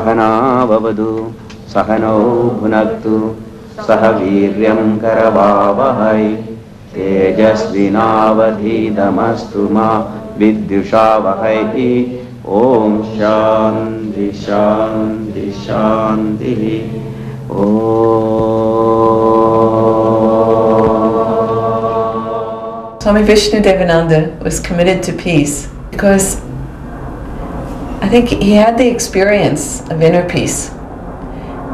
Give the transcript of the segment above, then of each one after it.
Sahana Vavadu, Sahano Bhunaktu, Sahaviryam Karavavahai, Tejasvinavadhidamastu ma Vidyushavahai. Om Shanti Shanti Shanti. Swami Vishnudevananda was committed to peace because I think he had the experience of inner peace.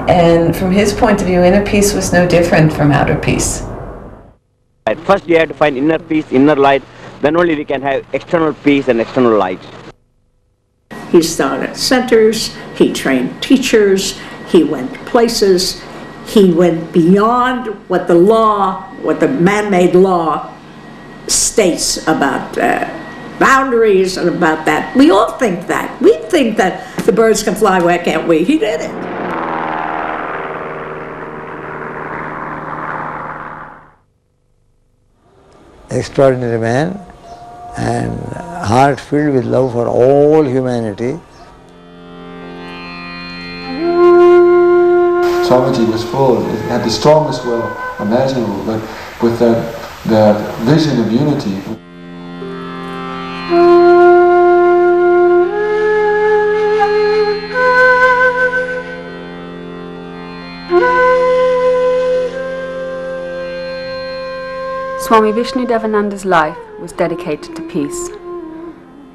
And from his point of view, inner peace was no different from outer peace. First you have to find inner peace, inner light, then only we can have external peace and external light. He started centers, he trained teachers, he went places, he went beyond what the law, what the man-made law states about boundaries and about that. We all think that. We think that the birds can fly, why can't we? He did it. Extraordinary man and heart filled with love for all humanity. Swamiji was full, it had the strongest will imaginable, but with that vision of unity. Swami Vishnudevananda's life was dedicated to peace.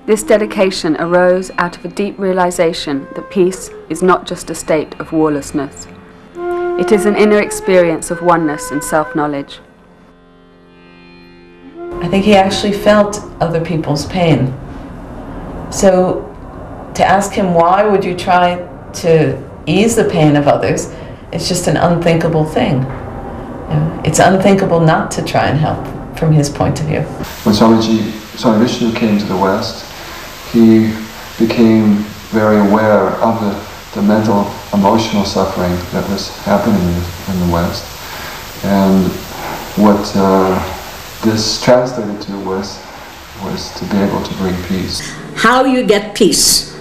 This dedication arose out of a deep realization that peace is not just a state of warlessness. It is an inner experience of oneness and self-knowledge. I think he actually felt other people's pain. So to ask him why would you try to ease the pain of others, it's just an unthinkable thing. It's unthinkable not to try and help from his point of view. When Swami Vishnu came to the West, he became very aware of the mental, emotional suffering that was happening in the West. And what this translated to was to be able to bring peace. How you get peace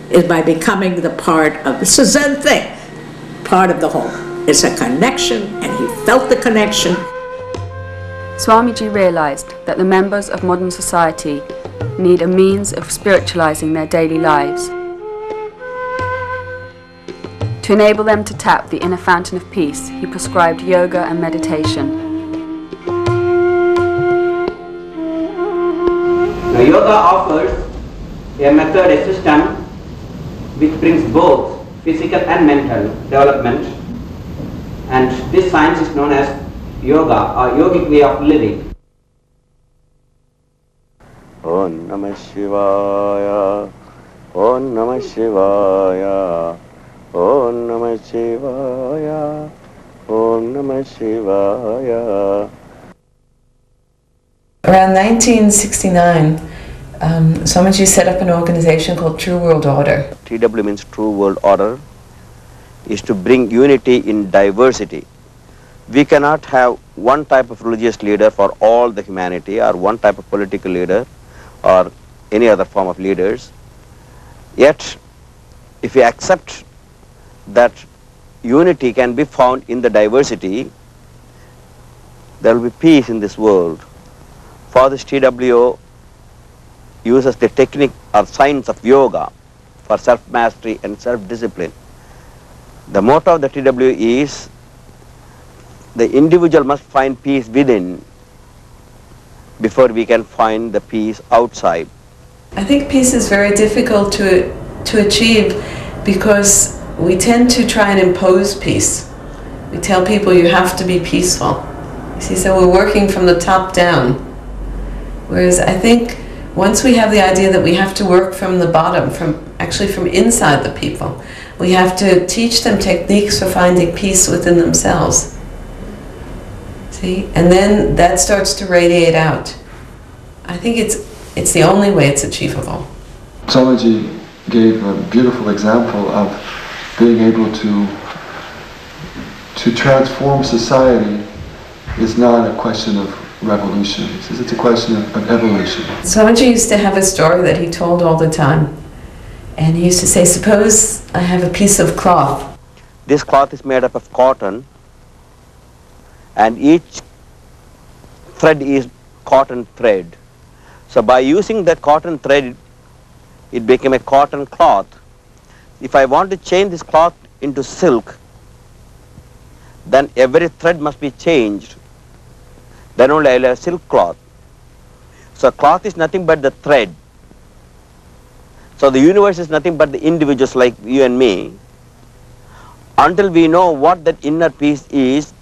is by becoming the part of, it's a Zen thing, part of the whole. It's a connection, and he felt the connection. Swamiji realized that the members of modern society need a means of spiritualizing their daily lives. To enable them to tap the inner fountain of peace, he prescribed yoga and meditation. Now, yoga offers a method, a system which brings both physical and mental development, and this science is known as yoga or yogic way of living. Om Namah Shivaya, Om Namah Shivaya, Om Namah Shivaya, Om Namah Shivaya. Around 1969, Swamiji set up an organization called True World Order. TW means True World Order, is to bring unity in diversity. We cannot have one type of religious leader for all the humanity, or one type of political leader, or any other form of leaders. Yet, if we accept that unity can be found in the diversity, there will be peace in this world. For this TWO uses the technique or science of yoga for self-mastery and self-discipline. The motto of the TW is the individual must find peace within before we can find the peace outside. I think peace is very difficult to achieve because we tend to try and impose peace. We tell people you have to be peaceful. You see, so we're working from the top down. Whereas I think once we have the idea that we have to work from the bottom, from inside the people, we have to teach them techniques for finding peace within themselves. See? And then that starts to radiate out. I think it's the only way it's achievable. Swamiji gave a beautiful example of being able to transform society is not a question of revolution. He says it's a question of evolution. Swamiji used to have a story that he told all the time. And he used to say, suppose I have a piece of cloth. This cloth is made up of cotton, and each thread is cotton thread. So by using that cotton thread, it became a cotton cloth. If I want to change this cloth into silk, then every thread must be changed. Then only I will have silk cloth. So cloth is nothing but the thread. So the universe is nothing but the individuals like you and me. Until we know what that inner peace is,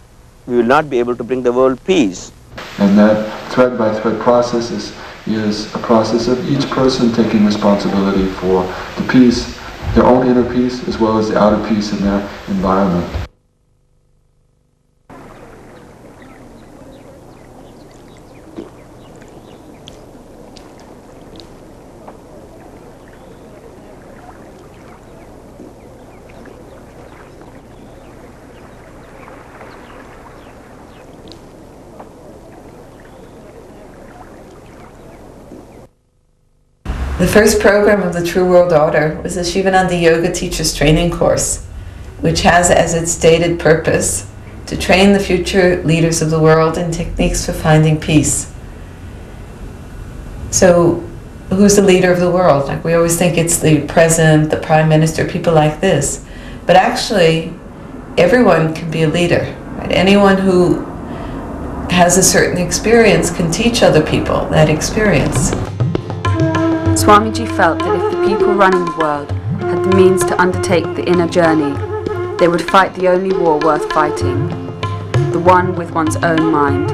we will not be able to bring the world peace. And that thread by thread process is a process of each person taking responsibility for the peace, their own inner peace, as well as the outer peace in their environment. The first program of the True World Order was the Sivananda Yoga Teachers Training Course, which has as its stated purpose to train the future leaders of the world in techniques for finding peace. So, who's the leader of the world? Like, we always think it's the president, the prime minister, people like this. But actually, everyone can be a leader. Right? Anyone who has a certain experience can teach other people that experience. Swamiji felt that if the people running the world had the means to undertake the inner journey, they would fight the only war worth fighting, the one with one's own mind.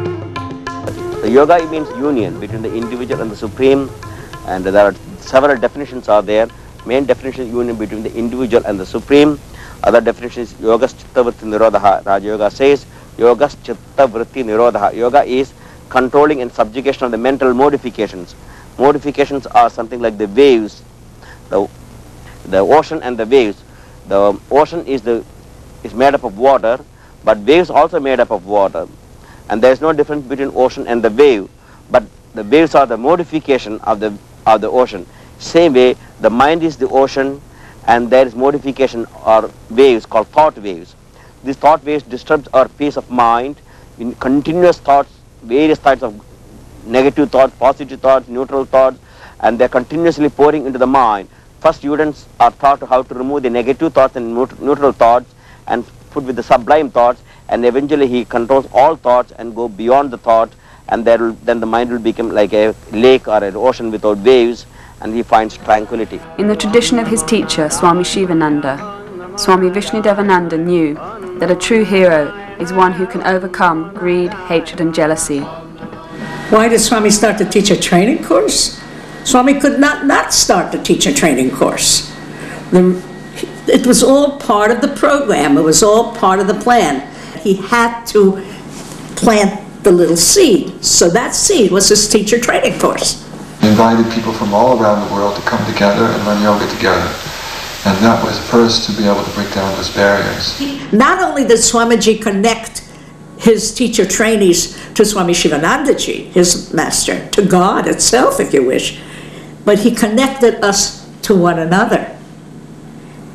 The yoga means union between the individual and the supreme, and there are several definitions are there. Main definition is union between the individual and the supreme. Other definition is yogas chitta vritti nirodha. Raja Yoga says yogas chitta vritti nirodha. Yoga is controlling and subjugation of the mental modifications. Modifications are something like the waves, the ocean and the waves. The ocean is made up of water, but waves also made up of water. And there is no difference between ocean and the wave, but the waves are the modification of the ocean. Same way, the mind is the ocean, and there is modification or waves called thought waves. These thought waves disturb our peace of mind in continuous thoughts, various types of negative thoughts, positive thoughts, neutral thoughts, and they are continuously pouring into the mind. First, students are taught how to remove the negative thoughts and neutral thoughts and put with the sublime thoughts, and eventually he controls all thoughts and go beyond the thought, and then the mind will become like a lake or an ocean without waves, and he finds tranquility. In the tradition of his teacher, Swami Sivananda, Swami Vishnudevananda knew that a true hero is one who can overcome greed, hatred and jealousy. Why did Swami start to teach a training course? Swami could not start to teach a training course. It was all part of the program. It was all part of the plan. He had to plant the little seed. So that seed was his teacher training course. He invited people from all around the world to come together and learn yoga together. And that was first to be able to break down those barriers. Not only did Swamiji connect his teacher trainees to Swami Shivanandaji, his master, to God itself, if you wish, but he connected us to one another.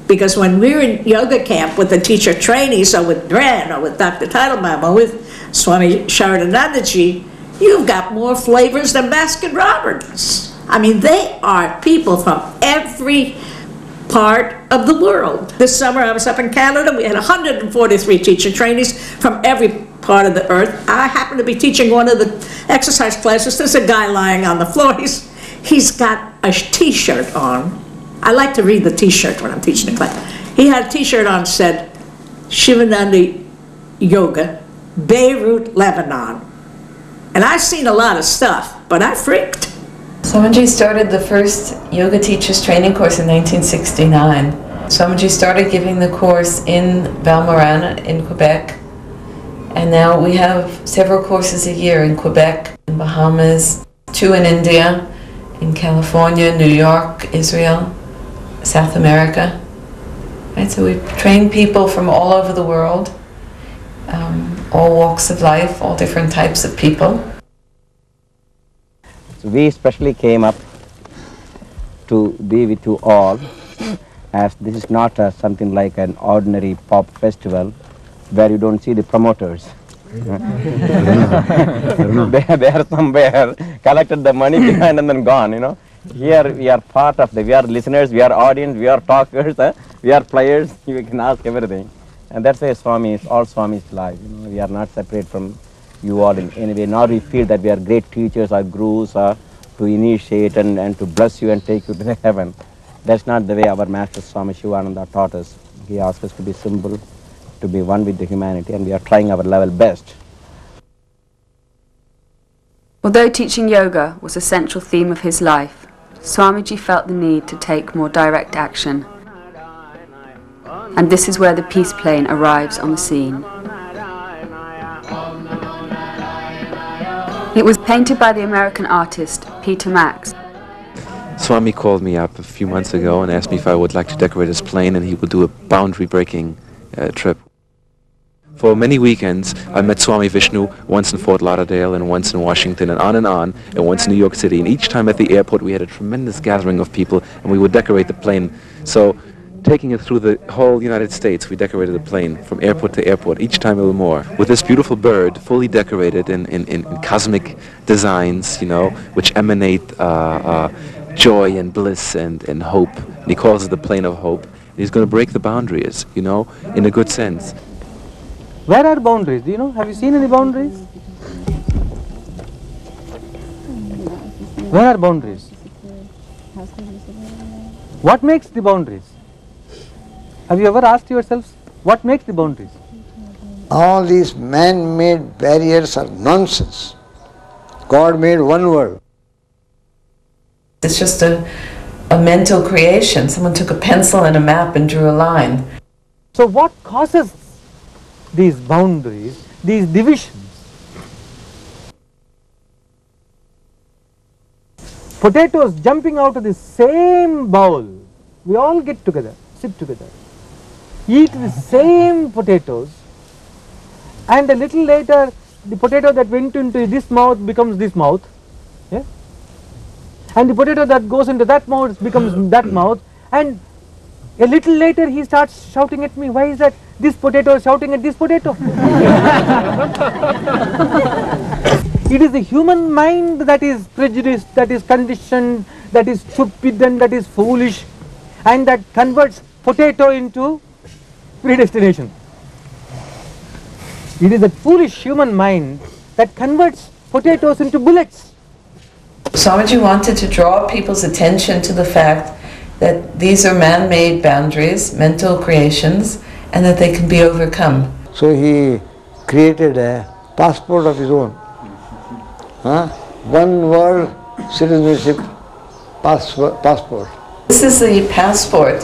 Because when we were in yoga camp with the teacher trainees, or with Bren, or with Dr. Teitelbaum, or with Swami Sharanandaji, you've got more flavors than Baskin-Robbins. I mean, they are people from every part of the world. This summer I was up in Canada. We had 143 teacher trainees from every part of the earth. I happened to be teaching one of the exercise classes. There's a guy lying on the floor. He's got a t-shirt on. I like to read the t-shirt when I'm teaching the class. He had a t-shirt on that said, Shivananda Yoga, Beirut, Lebanon. And I've seen a lot of stuff, but I freaked. Swamiji started the first yoga teachers training course in 1969. Swamiji started giving the course in Valmorin in Quebec, and now we have several courses a year in Quebec, in Bahamas, 2 in India, in California, New York, Israel, South America. Right, so we train people from all over the world, all walks of life, all different types of people. So we especially came up to be with you all as this is not something like an ordinary pop festival where you don't see the promoters. They are somewhere, collected the money behind and then gone, you know. Here we are part of we are listeners, we are audience, we are talkers, we are players, we can ask everything. And that's why Swami is, all Swami's life, you know. We are not separate from you all in any way, nor we feel that we are great teachers or gurus to initiate and to bless you and take you to the heaven. That's not the way our Master Swami Sivananda taught us. He asked us to be simple, to be one with the humanity, and we are trying our level best. Although teaching yoga was a central theme of his life, Swamiji felt the need to take more direct action. And this is where the peace plane arrives on the scene. It was painted by the American artist Peter Max. Swami called me up a few months ago and asked me if I would like to decorate his plane, and he would do a boundary-breaking trip. For many weekends, I met Swami Vishnu once in Fort Lauderdale and once in Washington and once in New York City. And each time at the airport, we had a tremendous gathering of people, and we would decorate the plane. So, taking it through the whole United States, we decorated the plane from airport to airport, each time a little more, with this beautiful bird, fully decorated in cosmic designs, you know, which emanate joy and bliss and hope. And he calls it the plane of hope. And he's going to break the boundaries, you know, in a good sense. Where are boundaries? Do you know? Have you seen any boundaries? Where are boundaries? What makes the boundaries? Have you ever asked yourselves, what makes the boundaries? All these man-made barriers are nonsense. God made one world. It's just a mental creation. Someone took a pencil and a map and drew a line. So what causes these boundaries, these divisions? Potatoes jumping out of the same bowl. We all get together, sit together, eat the same potatoes, and a little later the potato that went into this mouth becomes this mouth, yeah? And the potato that goes into that mouth becomes that mouth, and a little later he starts shouting at me, why is that this potato is shouting at this potato? It is the human mind that is prejudiced, that is conditioned, that is stupid and that is foolish, and that converts potato into predestination. It is the foolish human mind that converts potatoes into bullets. Swamiji wanted to draw people's attention to the fact that these are man-made boundaries, mental creations, and that they can be overcome. So he created a passport of his own. One world citizenship passport. This is the passport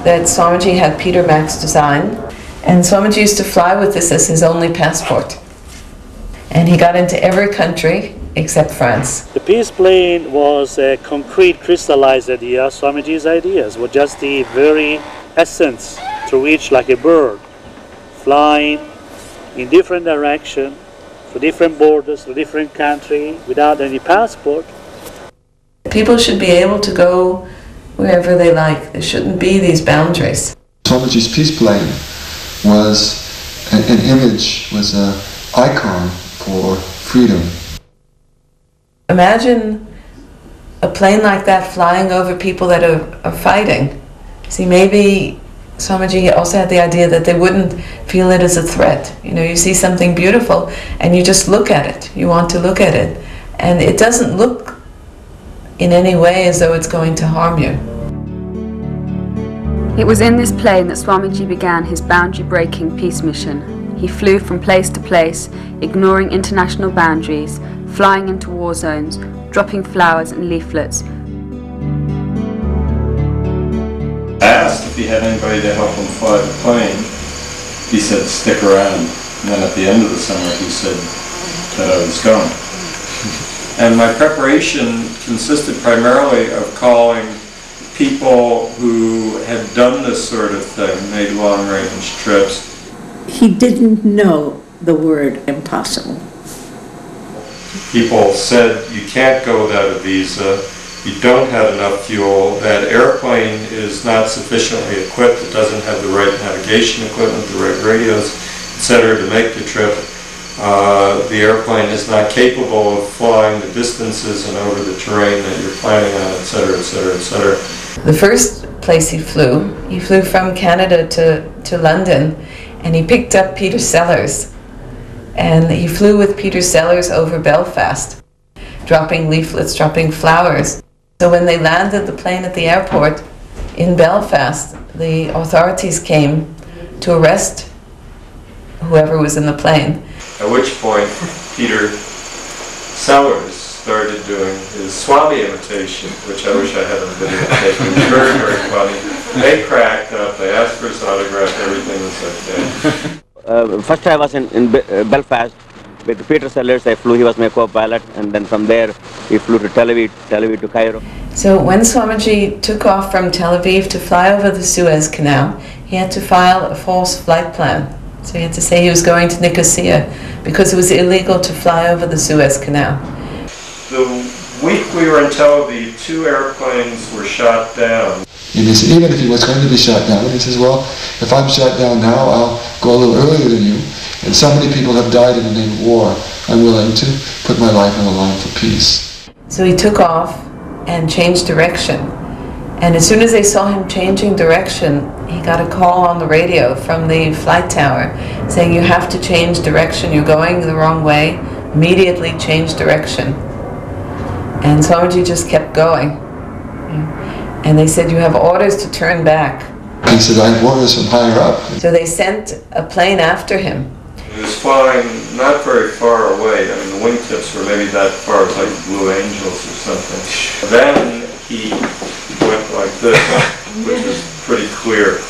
that Swamiji had Peter Max design, and Swamiji used to fly with this as his only passport. And he got into every country except France. The peace plane was a concrete, crystallized idea. Swamiji's ideas were just the very essence to reach, like a bird, flying in different directions, to different borders, to different country, without any passport. People should be able to go wherever they like. There shouldn't be these boundaries. Swamiji's peace plane was an image, was an icon for freedom. Imagine a plane like that flying over people that are fighting. See, maybe Swamiji also had the idea that they wouldn't feel it as a threat. You know, you see something beautiful and you just look at it. You want to look at it. And it doesn't look in any way as though it's going to harm you. It was in this plane that Swamiji began his boundary-breaking peace mission. He flew from place to place, ignoring international boundaries, flying into war zones, dropping flowers and leaflets. Asked if he had anybody to help him fly the plane. He said, stick around. And then at the end of the summer, he said that I was gone. And my preparation consisted primarily of calling people who had done this sort of thing, made long-range trips. He didn't know the word impossible. People said, you can't go without a visa. you don't have enough fuel, that airplane is not sufficiently equipped, it doesn't have the right navigation equipment, the right radios, etc. to make the trip. The airplane is not capable of flying the distances and over the terrain that you're planning on, etc., etc., etc. The first place he flew from Canada to London, and he picked up Peter Sellers. And he flew with Peter Sellers over Belfast, dropping leaflets, dropping flowers. So when they landed the plane at the airport in Belfast, the authorities came to arrest whoever was in the plane. At which point, Peter Sellers started doing his Swami imitation, which I wish I had a video taken. It was very, very funny. They cracked up, they asked for his autograph, everything was okay. First I was in Belfast with Peter Sellers. I flew, he was my co-pilot, and then from there he flew to Tel Aviv to Cairo. So when Swamiji took off from Tel Aviv to fly over the Suez Canal, he had to file a false flight plan. So he had to say he was going to Nicosia because it was illegal to fly over the Suez Canal. The week we were in Tel Aviv, 2 airplanes were shot down. And he said, even if he was going to be shot down, he says, well, if I'm shot down now, I'll go a little earlier than you. And so many people have died in the name of war. I'm willing to put my life on the line for peace. So he took off and changed direction. And as soon as they saw him changing direction, he got a call on the radio from the flight tower saying, you have to change direction, you're going the wrong way, immediately change direction. And Swamiji just kept going. And they said, you have orders to turn back. He said, I have orders from higher up. So they sent a plane after him. He was flying not very far away. I mean, the wingtips were maybe that far, like Blue Angels or something. Then he went like this, which was pretty clear.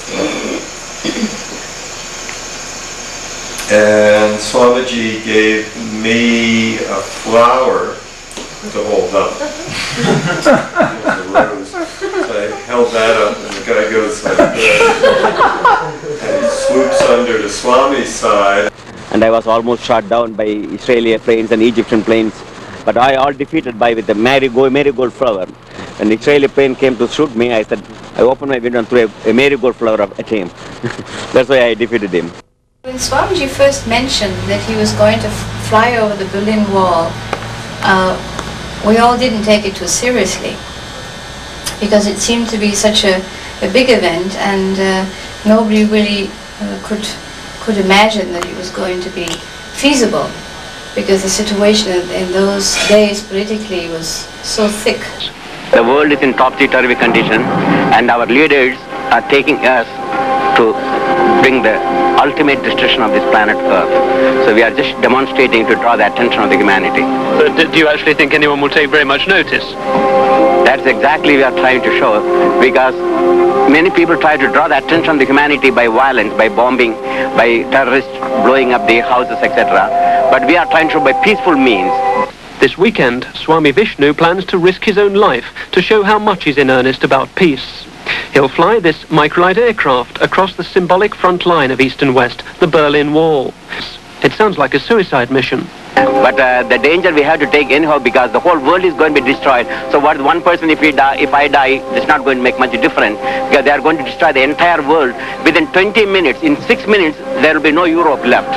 And Swamiji gave me a flower to hold up. It was a rose. So I held that up, and the guy goes like this. And he swoops under to Swami's side. And I was almost shot down by Israeli planes and Egyptian planes. But I all defeated with a marigold flower. An Israeli plane came to shoot me. I said, I opened my window and threw a marigold flower at him. That's why I defeated him. When Swamiji first mentioned that he was going to fly over the Berlin Wall, we all didn't take it too seriously because it seemed to be such a big event, and nobody really could imagine that it was going to be feasible, because the situation in those days politically was so thick. The world is in topsy-turvy condition, and our leaders are taking us to bring the ultimate destruction of this planet Earth. So we are just demonstrating to draw the attention of the humanity. So do you actually think anyone will take very much notice? That's exactly we are trying to show, because many people try to draw the attention of the humanity by violence, by bombing, by terrorists blowing up the houses, etc. But we are trying to show by peaceful means. This weekend, Swami Vishnu plans to risk his own life to show how much he's in earnest about peace. He'll fly this microlight aircraft across the symbolic front line of East and West, the Berlin Wall. It sounds like a suicide mission. But the danger we have to take anyhow, because the whole world is going to be destroyed. So what one person, if I die, it's not going to make much difference, because they are going to destroy the entire world. Within 20 minutes, in 6 minutes, there will be no Europe left.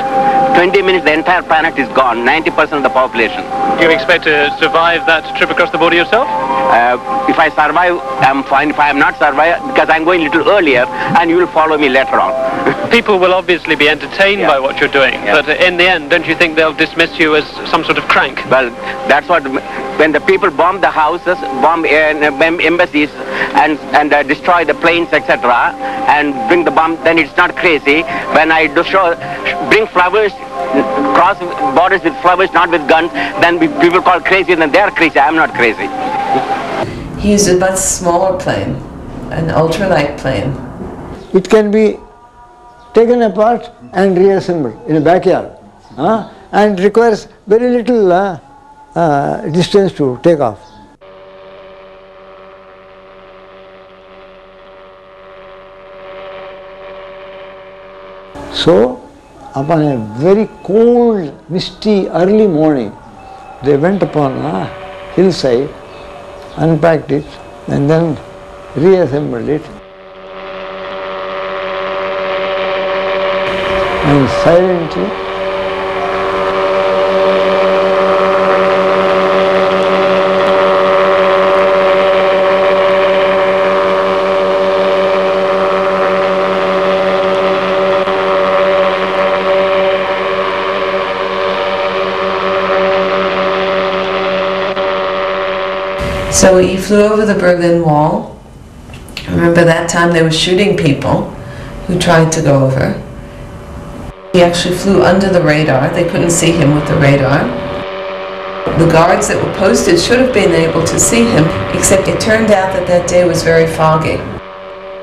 20 minutes, the entire planet is gone, 90% of the population. Do you expect to survive that trip across the border yourself? If I survive, I'm fine. If I am not survive, because I'm going a little earlier, and you will follow me later on. People will obviously be entertained by what you're doing, but in the end, don't you think they'll dismiss you as some sort of crank? Well, that's what, when the people bomb the houses, bomb embassies, and destroy the planes, etc., and bring the bomb, then it's not crazy. When I bring flowers, cross borders with flowers, not with guns, then people call crazy, then they are crazy. I'm not crazy. He used a much smaller plane, an ultralight plane. It can be taken apart and reassembled in a backyard, and requires very little distance to take off. So, upon a very cold, misty, early morning, they went upon a hillside unpacked it, and then reassembled it. And silently So he flew over the Berlin Wall. Remember that time they were shooting people who tried to go over. He actually flew under the radar. They couldn't see him with the radar. The guards that were posted should have been able to see him, except it turned out that that day was very foggy.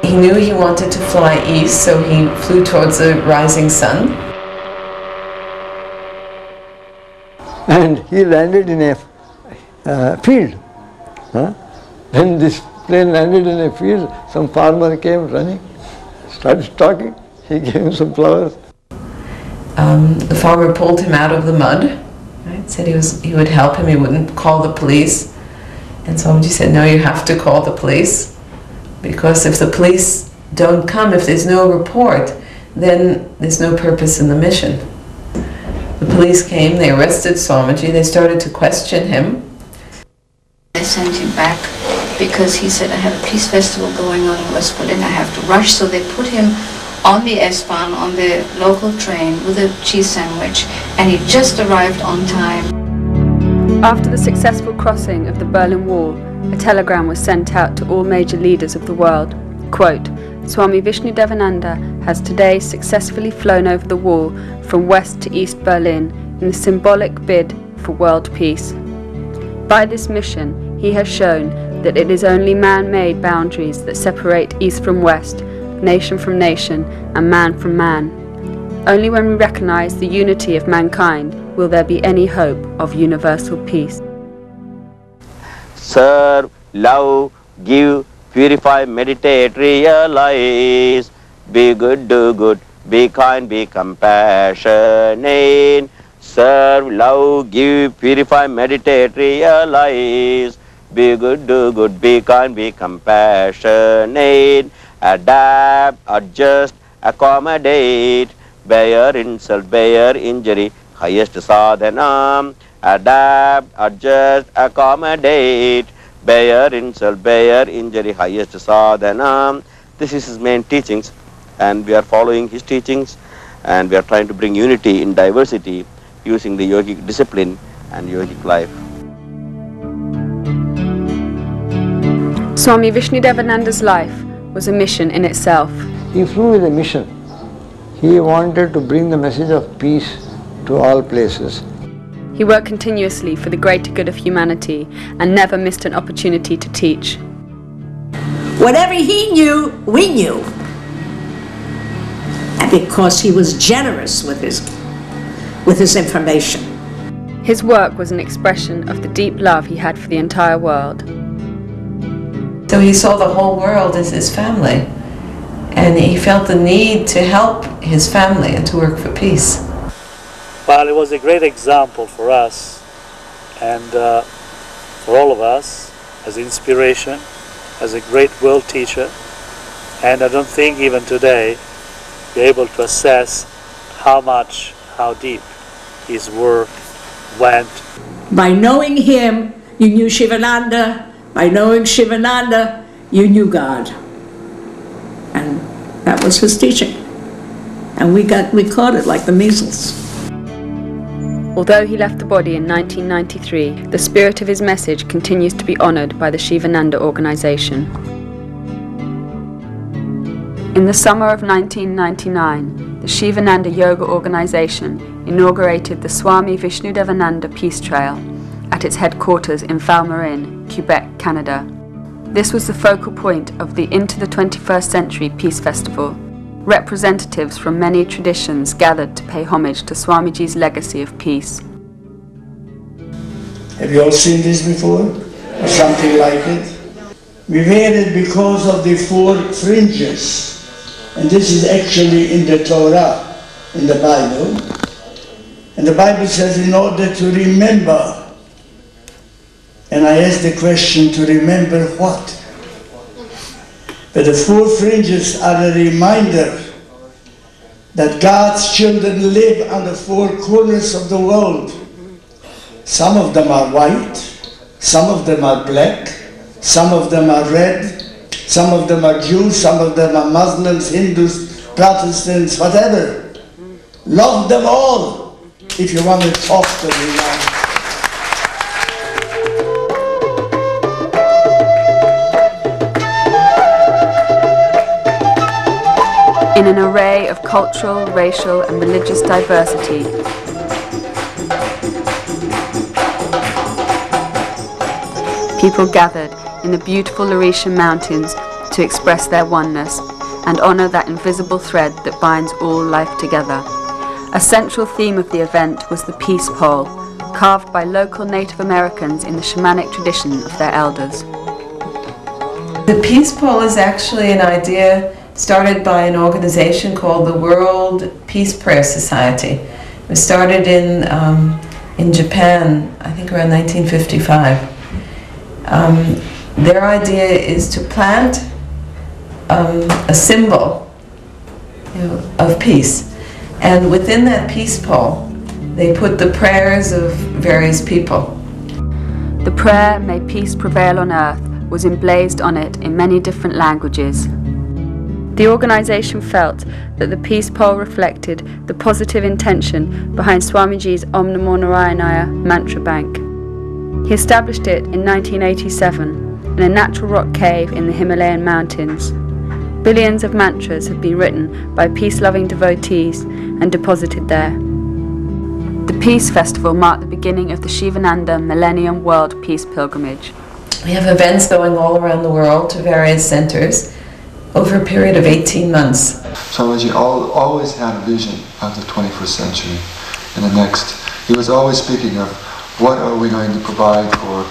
He knew he wanted to fly east, so he flew towards the rising sun. And he landed in a field. When this plane landed in a field, some farmer came running, started talking. He gave him some flowers. The farmer pulled him out of the mud, right? Said he would help him, he wouldn't call the police. And Swamiji said, no, you have to call the police, because if the police don't come, if there's no report, then there's no purpose in the mission. The police came, they arrested Swamiji, they started to question him. They sent him back because he said, I have a peace festival going on in West Berlin, I have to rush. So they put him on the S-Bahn, on the local train with a cheese sandwich, and he just arrived on time. After the successful crossing of the Berlin Wall, a telegram was sent out to all major leaders of the world. Quote, Swami Vishnudevananda has today successfully flown over the wall from West to East Berlin in the symbolic bid for world peace. By this mission, he has shown that it is only man-made boundaries that separate East from West, nation from nation, and man from man. Only when we recognize the unity of mankind will there be any hope of universal peace. Serve, love, give, purify, meditate, realize. Be good, do good, be kind, be compassionate. Serve, love, give, purify, meditate, realize. Be good, do good, be kind, be compassionate. Adapt, adjust, accommodate. Bear insult, bear injury, highest sadhana. Adapt, adjust, accommodate. Bear insult, bear injury, highest sadhana. This is his main teachings, and we are following his teachings, and we are trying to bring unity in diversity using the yogic discipline and yogic life. Swami Vishnudevananda's life was a mission in itself. He flew with a mission. He wanted to bring the message of peace to all places. He worked continuously for the greater good of humanity and never missed an opportunity to teach. Whatever he knew, we knew. And because he was generous with his information. His work was an expression of the deep love he had for the entire world. So he saw the whole world as his family, and he felt the need to help his family and to work for peace. Well, it was a great example for us and for all of us as inspiration, as a great world teacher, and I don't think even today we're able to assess how much, how deep his work went. By knowing him, you knew Sivananda. By knowing Sivananda, you knew God. And that was his teaching. And we caught it like the measles. Although he left the body in 1993, the spirit of his message continues to be honoured by the Sivananda organization. In the summer of 1999, the Sivananda Yoga organization inaugurated the Swami Vishnudevananda Peace Trail at its headquarters in Valmarin, Quebec, Canada. This was the focal point of the Into the 21st Century Peace Festival. Representatives from many traditions gathered to pay homage to Swamiji's legacy of peace. Have you all seen this before? Or something like it? We wear it because of the four fringes. And this is actually in the Torah, in the Bible. And the Bible says in order to remember And I asked the question to remember what? But the four fringes are a reminder that God's children live on the four corners of the world. Some of them are white, some of them are black, some of them are red, some of them are Jews, some of them are Muslims, Hindus, Protestants, whatever. Love them all if you want to talk to me now. In an array of cultural, racial and religious diversity, people gathered in the beautiful Laurentian mountains to express their oneness and honour that invisible thread that binds all life together. A central theme of the event was the peace pole, carved by local Native Americans in the shamanic tradition of their elders. The peace pole is actually an idea started by an organization called the World Peace Prayer Society. It was started in Japan, I think around 1955. Their idea is to plant a symbol, of peace, and within that peace pole they put the prayers of various people. The prayer, "May peace prevail on earth," was emblazoned on it in many different languages. The organisation felt that the peace pole reflected the positive intention behind Swamiji's Om Namo Narayanaya mantra bank. He established it in 1987 in a natural rock cave in the Himalayan mountains. Billions of mantras have been written by peace-loving devotees and deposited there. The Peace Festival marked the beginning of the Sivananda Millennium World Peace Pilgrimage. We have events going all around the world to various centers over a period of 18 months. Swamiji always had a vision of the 21st century and the next. He was always speaking of what are we going to provide for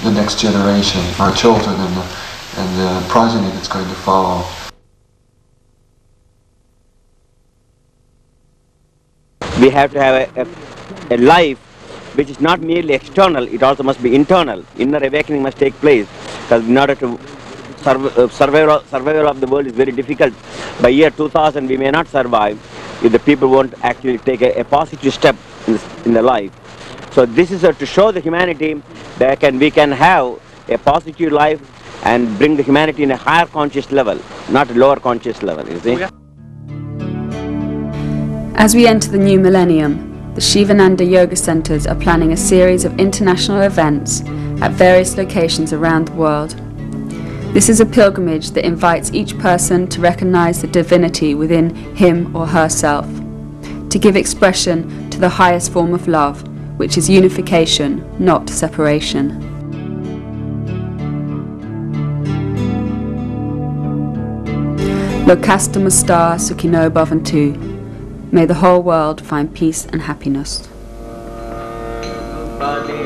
the next generation, our children and the progeny that's going to follow. We have to have a life which is not merely external, it also must be internal. Inner awakening must take place, because in order to survival of the world is very difficult. By year 2000 we may not survive if the people won't actually take a positive step in their life. So this is to show the humanity that we can have a positive life and bring the humanity in a higher conscious level, not a lower conscious level, you see. As we enter the new millennium, the Sivananda Yoga Centres are planning a series of international events at various locations around the world. This is a pilgrimage that invites each person to recognize the divinity within him or herself, to give expression to the highest form of love, which is unification, not separation. Lokastamasta Sukhino Bhavantu. May the whole world find peace and happiness. Bye.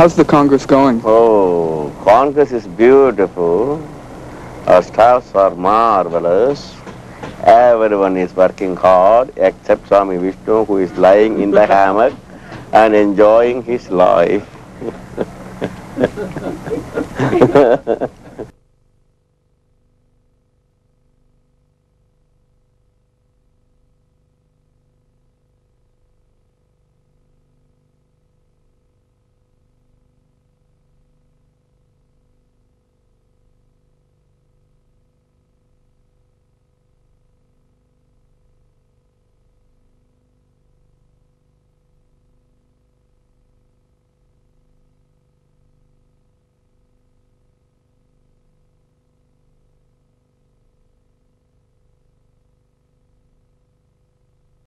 How's the Congress going? Oh, Congress is beautiful. Our staffs are marvelous. Everyone is working hard except Swami Vishnu, who is lying in the hammock and enjoying his life.